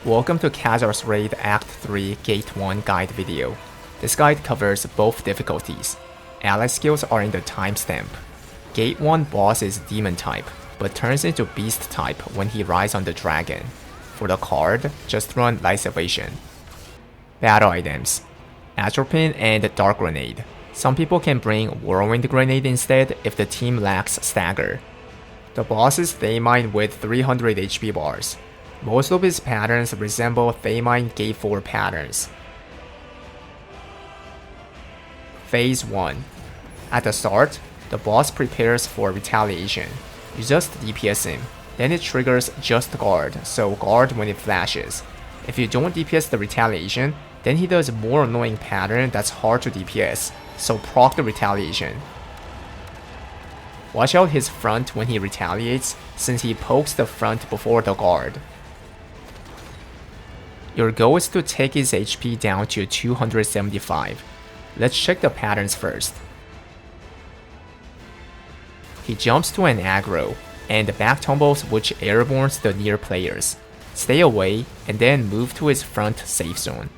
Welcome to Casual's Raid Act 3 Gate 1 guide video. This guide covers both difficulties. Ally skills are in the timestamp. Gate 1 boss is Demon type, but turns into Beast type when he rides on the dragon. For the card, just run Light Salvation. Battle items: Atropine and Dark Grenade. Some people can bring Whirlwind Grenade instead if the team lacks Stagger. The boss is Kharmine with 300 HP bars. Most of his patterns resemble Kharmine Gate 4 patterns. Phase 1. At the start, the boss prepares for retaliation. You just DPS him, then it triggers just guard, so guard when it flashes. If you don't DPS the retaliation, then he does more annoying pattern that's hard to DPS, so proc the retaliation. Watch out his front when he retaliates, since he pokes the front before the guard. Your goal is to take his HP down to 275. Let's check the patterns first. He jumps to an aggro, and back tumbles which airbornes the near players. Stay away, and then move to his front safe zone.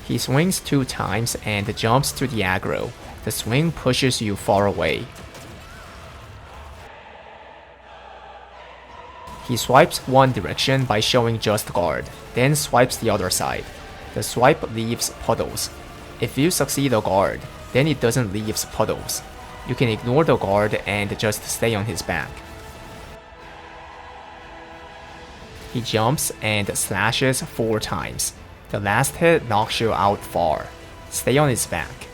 He swings 2 times and jumps to the aggro. The swing pushes you far away. He swipes one direction by showing just guard, then swipes the other side. The swipe leaves puddles. If you succeed a guard, then it doesn't leave puddles. You can ignore the guard and just stay on his back. He jumps and slashes 4 times. The last hit knocks you out far. Stay on his back.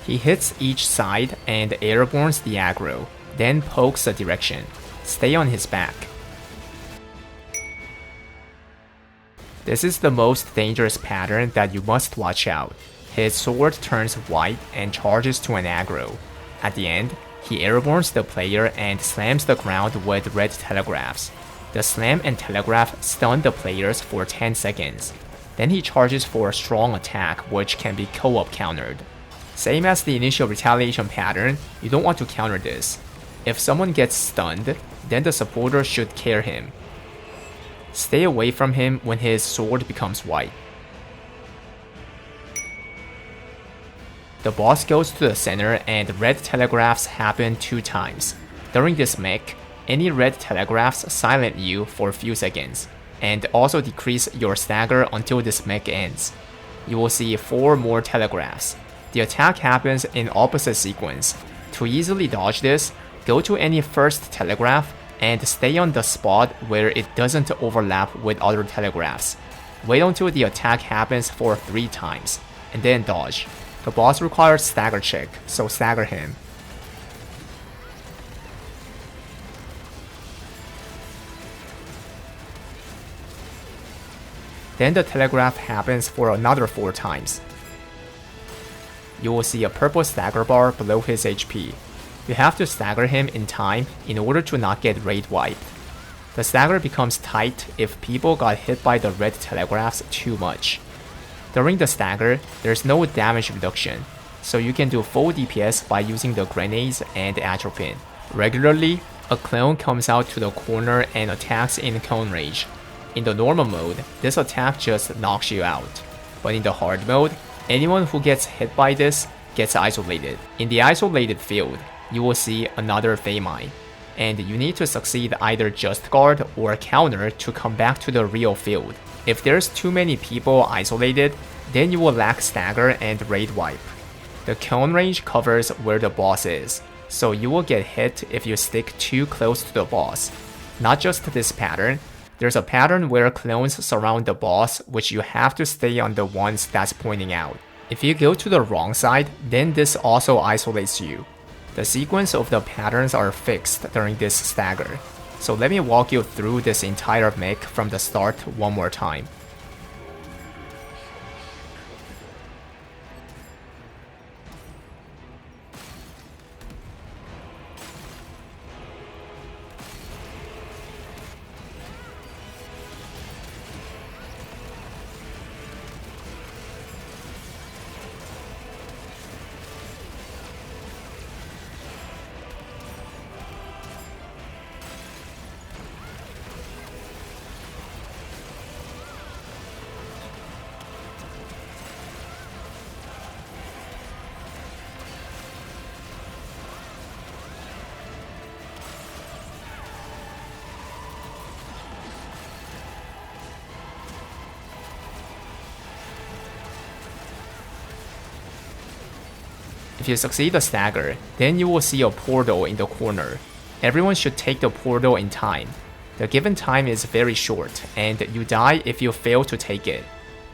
He hits each side and airbornes the aggro, then pokes a direction. Stay on his back. This is the most dangerous pattern that you must watch out. His sword turns white and charges to an aggro. At the end, he airbornes the player and slams the ground with red telegraphs. The slam and telegraph stun the players for 10 seconds. Then he charges for a strong attack which can be co-op countered. Same as the initial retaliation pattern, you don't want to counter this. If someone gets stunned, then the supporter should care him. Stay away from him when his sword becomes white. The boss goes to the center and red telegraphs happen 2 times. During this mech, any red telegraphs silent you for a few seconds, and also decrease your stagger until this mech ends. You will see 4 more telegraphs. The attack happens in opposite sequence. To easily dodge this, go to any first telegraph and stay on the spot where it doesn't overlap with other telegraphs. Wait until the attack happens for 3 times, and then dodge. The boss requires stagger check, so stagger him. Then the telegraph happens for another 4 times. You will see a purple stagger bar below his HP. You have to stagger him in time in order to not get raid wiped. The stagger becomes tight if people got hit by the red telegraphs too much. During the stagger, there's no damage reduction, so you can do full DPS by using the grenades and atropine. Regularly, a clone comes out to the corner and attacks in cone range. In the normal mode, this attack just knocks you out. But in the hard mode, anyone who gets hit by this gets isolated. In the isolated field, you will see another Kharmine, and you need to succeed either just guard or counter to come back to the real field. If there's too many people isolated, then you will lack stagger and raid wipe. The cone range covers where the boss is, so you will get hit if you stick too close to the boss. Not just this pattern, there's a pattern where clones surround the boss which you have to stay on the ones that's pointing out. If you go to the wrong side, then this also isolates you. The sequence of the patterns are fixed during this stagger, so let me walk you through this entire mech from the start one more time. If you succeed the stagger, then you will see a portal in the corner. Everyone should take the portal in time. The given time is very short, and you die if you fail to take it.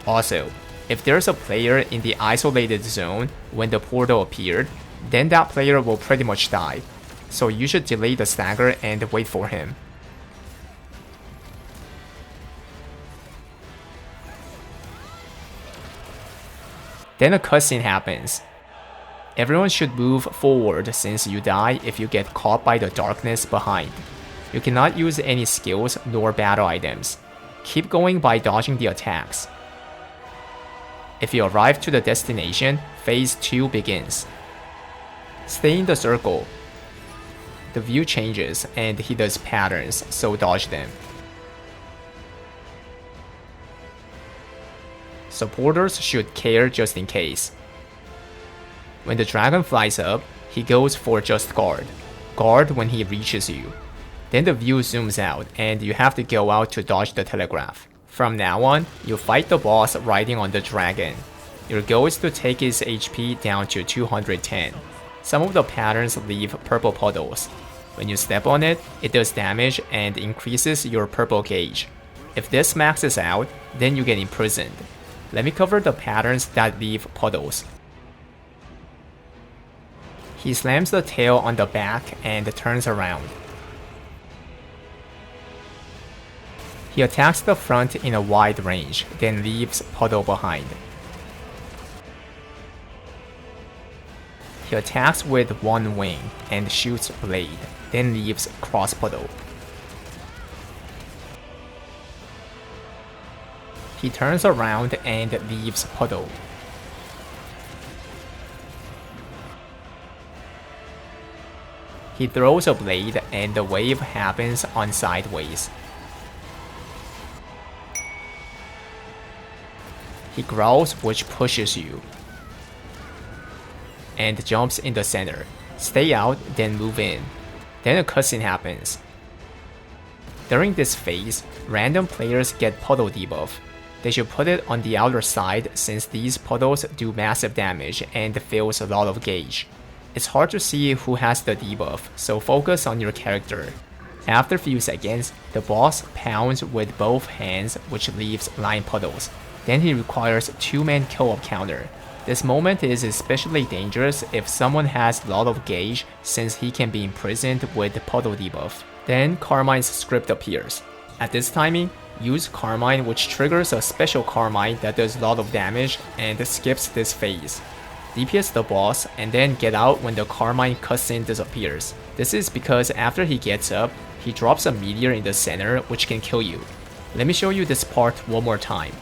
Also, if there's a player in the isolated zone when the portal appeared, then that player will pretty much die. So you should delay the stagger and wait for him. Then a cutscene happens. Everyone should move forward since you die if you get caught by the darkness behind. You cannot use any skills nor battle items. Keep going by dodging the attacks. If you arrive to the destination, phase 2 begins. Stay in the circle. The view changes and he does patterns, so dodge them. Supporters should care just in case. When the dragon flies up, he goes for just guard. Guard when he reaches you. Then the view zooms out and you have to go out to dodge the telegraph. From now on, you fight the boss riding on the dragon. Your goal is to take his HP down to 210. Some of the patterns leave purple puddles. When you step on it, it does damage and increases your purple gauge. If this maxes out, then you get imprisoned. Let me cover the patterns that leave puddles. He slams the tail on the back and turns around. He attacks the front in a wide range, then leaves puddle behind. He attacks with one wing and shoots blade, then leaves cross puddle. He turns around and leaves puddle. He throws a blade and the wave happens on sideways. He growls, which pushes you, and jumps in the center. Stay out, then move in. Then a cutscene happens. During this phase, random players get puddle debuff. They should put it on the outer side since these puddles do massive damage and fills a lot of gauge. It's hard to see who has the debuff, so focus on your character. After a few seconds, the boss pounds with both hands, which leaves line puddles. Then he requires 2-man co-op counter. This moment is especially dangerous if someone has a lot of gauge since he can be imprisoned with puddle debuff. Then Kharmine's script appears. At this timing, use Kharmine, which triggers a special Kharmine that does a lot of damage and skips this phase. DPS the boss and then get out when the Kharmine cutscene disappears. This is because after he gets up, he drops a meteor in the center which can kill you. Let me show you this part one more time.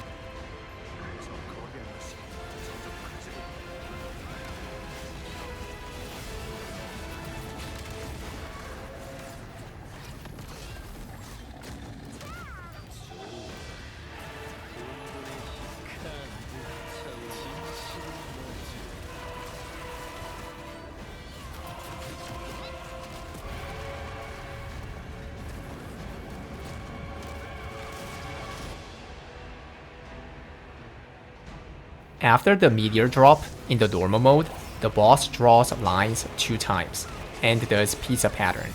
After the meteor drop, in the normal mode, the boss draws lines 2 times, and does pizza pattern.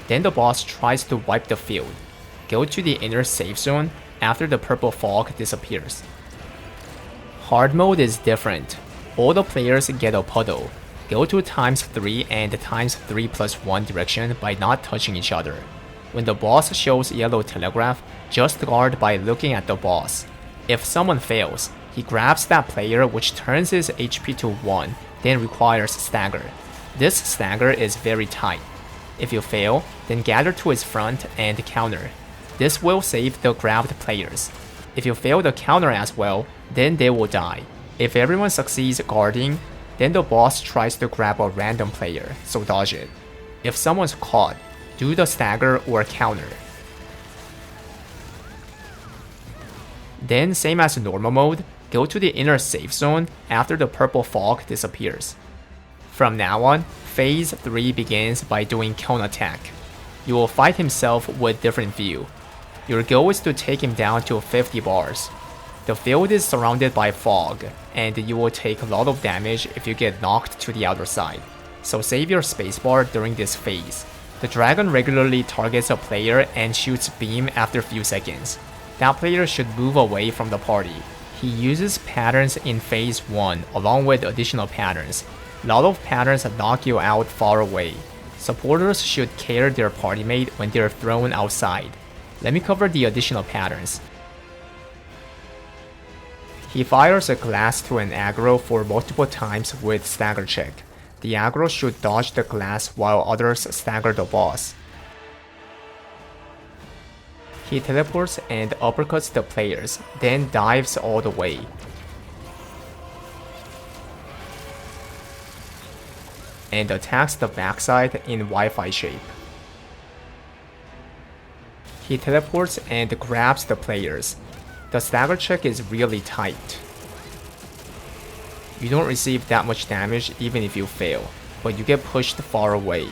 Then the boss tries to wipe the field. Go to the inner safe zone after the purple fog disappears. Hard mode is different. All the players get a puddle. Go to ×3 and ×3+1 direction by not touching each other. When the boss shows yellow telegraph, just guard by looking at the boss. If someone fails, he grabs that player which turns his HP to 1, then requires stagger. This stagger is very tight. If you fail, then gather to his front and counter. This will save the grabbed players. If you fail the counter as well, then they will die. If everyone succeeds guarding, then the boss tries to grab a random player, so dodge it. If someone's caught, do the stagger or counter. Then, same as normal mode, go to the inner safe zone after the purple fog disappears. From now on, phase 3 begins by doing cone attack. You will fight himself with different view. Your goal is to take him down to 50 bars. The field is surrounded by fog, and you will take a lot of damage if you get knocked to the other side, so save your spacebar during this phase. The dragon regularly targets a player and shoots beam after a few seconds. That player should move away from the party. He uses patterns in phase 1 along with additional patterns. A lot of patterns knock you out far away. Supporters should carry their party mate when they're thrown outside. Let me cover the additional patterns. He fires a glass to an aggro for multiple times with stagger check. The aggro should dodge the glass while others stagger the boss. He teleports and uppercuts the players, then dives all the way. And attacks the backside in Wi-Fi shape. He teleports and grabs the players. The stagger check is really tight. You don't receive that much damage even if you fail, but you get pushed far away.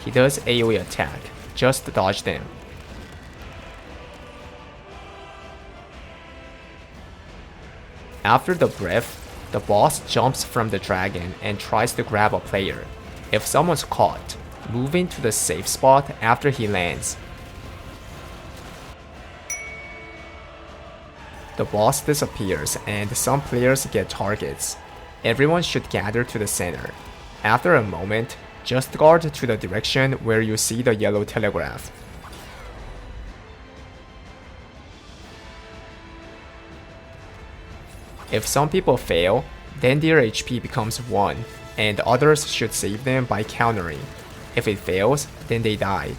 He does AoE attack, just dodge them. After the breath, the boss jumps from the dragon and tries to grab a player. If someone's caught, move into the safe spot after he lands. The boss disappears and some players get targets. Everyone should gather to the center. After a moment, just guard to the direction where you see the yellow telegraph. If some people fail, then their HP becomes 1, and others should save them by countering. If it fails, then they die.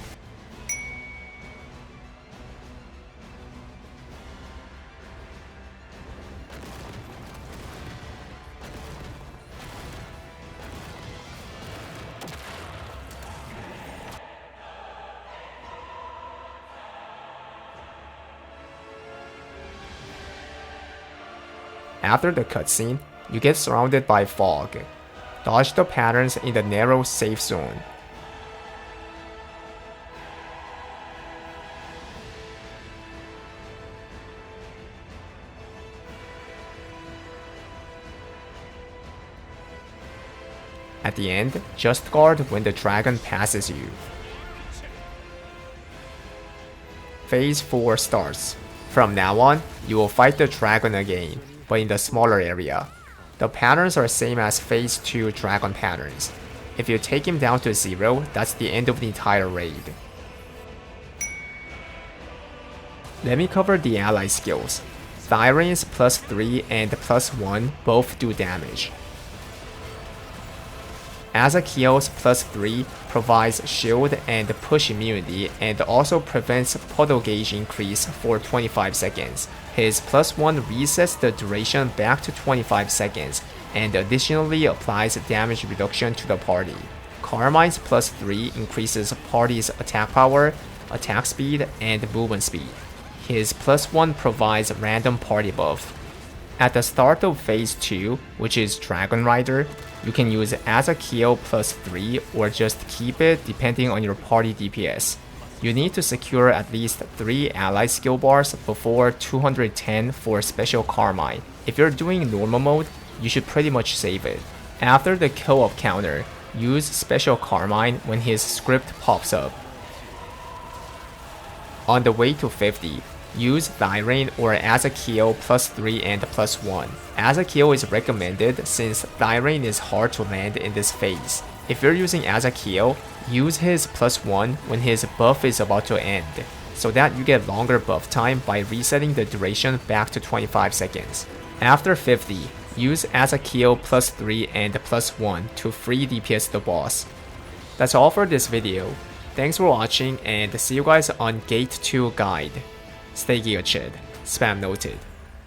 After the cutscene, you get surrounded by fog. Dodge the patterns in the narrow safe zone. At the end, just guard when the dragon passes you. Phase 4 starts. From now on, you will fight the dragon again, but in the smaller area. The patterns are same as phase 2 dragon patterns. If you take him down to 0, that's the end of the entire raid. Let me cover the ally skills. Thyrane's +3 and +1 both do damage. Azakiel's +3 provides shield and push immunity and also prevents puddle gauge increase for 25 seconds. His +1 resets the duration back to 25 seconds and additionally applies damage reduction to the party. Kharmine's +3 increases party's attack power, attack speed, and movement speed. His +1 provides random party buff. At the start of phase 2, which is Dragon Rider, you can use Azakiel +3 or just keep it depending on your party DPS. You need to secure at least 3 ally skill bars before 210 for special Kharmine. If you're doing normal mode, you should pretty much save it. After the kill-off counter, use special Kharmine when his script pops up. On the way to 50, use Thyrane or Azakiel +3 and +1. Azakiel is recommended since Thyrane is hard to land in this phase. If you're using Azakiel, use his +1 when his buff is about to end, so that you get longer buff time by resetting the duration back to 25 seconds. After 50, use Azakiel +3 and +1 to free DPS the boss. That's all for this video. Thanks for watching and see you guys on Gate 2 guide. Stay Giga Chid. Spam noted.